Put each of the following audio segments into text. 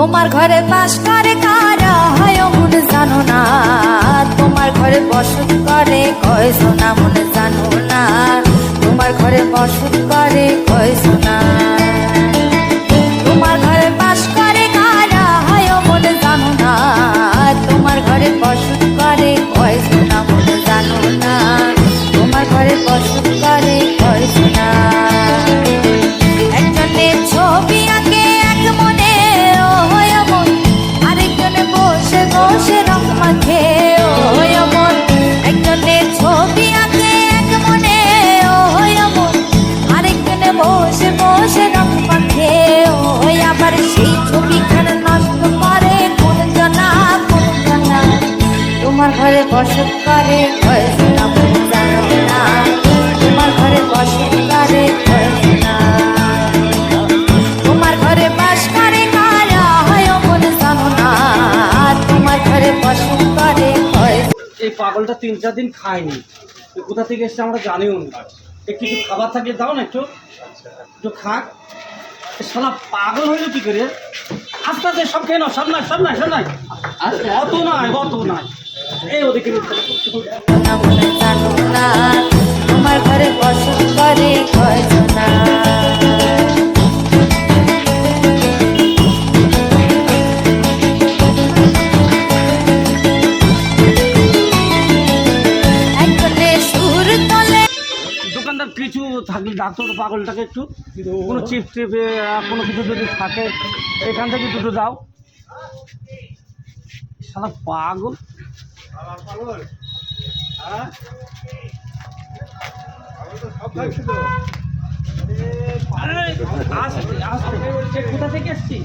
তোমার ঘরে বাস করে কারা হয় মন জানো না, তোমার ঘরে বসত করে কয় সোনা মন জানো না, তোমার ঘরে বসত করে কয় সোনা। তোমার ঘরে বাস করে কারা হয় মন জানো না, তোমার ঘরে বসত করে কয় সোনা মন জানো না, তোমার ঘরে বসত করে কয় সোনা। একজনের ছবি আঁকে এক মনে ও হয় মন, আরেকজনে বসে বসে রং মাখে ও হয় মন। একজনের ছবি আঁকে এক মনে ও হয় মন, আরেকজনে বসে বসে রং মাখে ও হয়। আবার সেই ছবিখানে নষ্ট করে কোন জানা কোন জানা, তোমার ঘরে বসত করে কয় সোনা মন জানো না, তোমার ঘরে বসত করে কয় সোনা। তোমার ঘরে বাস করে কারা হয় মন জানো না, তোমার ঘরে বসত করে কয়। এই পাগলটা 3-4 দিন খায়নি, কোথা থেকে এসছে আমরা জানিও না। কিছু খাবার থাকলে দাও না একটু, একটু খাক। শালা পাগল হইলো কি করে? আস্তে আস্তে সব খেয়ে নাও, সব নাই সব নাই সব নাই, অত নাই অত নাই। এই ওদিকে সোনা মন জানো না, তোমার ঘরে বসত করে কয় সোনা। একজনে সুর তোলে। দোকানদার কিছু থাকলে ডাক্তার পাগলটাকে একটু কোনো চিপস টিপে কোনো কিছু যদি থাকে এখান থেকে দুটো দাও। শালা পাগল আসতে আসতে কোথা থেকে এসছি?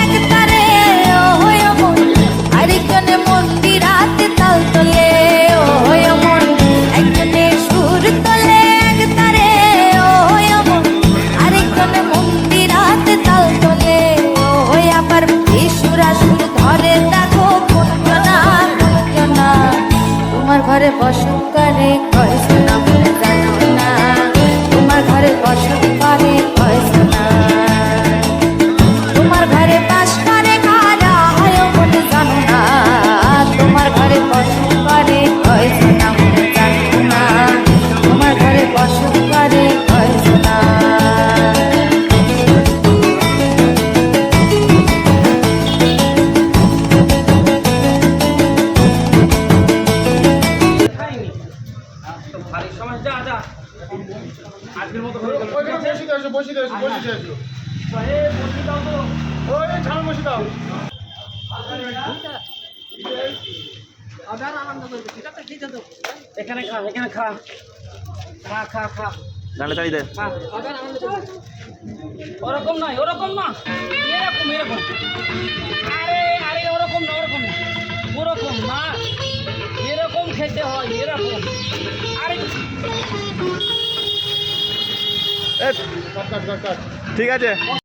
একতারে ও হয় মন, আরেকজনে মন্দিরাতে তাল তোলে ও হয় মন। একজনে সুর তোলে একতারে ও হয় মন, আরেকজনে মন্দিরাতে তাল তোলে ও হয়। আবার সুরা সুর ধরে দেখো কোন জনা কোন জনা, তোমার ঘরে বসত করে কয় সোনা মন জানো না, তোমার ঘরে বসত করে কয় সোনা। তোমার ঘরে বাস করে কারা হয় মন জানো না, তোমার ঘরে বসত করে কয় সোনা মন জানো না, তোমার ঘরে বসত করে কয় সোনা। খাইনি তো ভারী সময় যা যা আজকের মতো হয়ে গেল। বসে দাও তো, ওই ছাড় বসে দাও। এখানে খা এখানে খা খা খা খা গালে তাড়ি দে। খা। ওরকম নয় ওরকম না, এরকম এরকম। আরে আরে ওরকম না ওরকম না ওরকম না, এরকম খেতে হয় এরকম। আরে ঠিক আছে।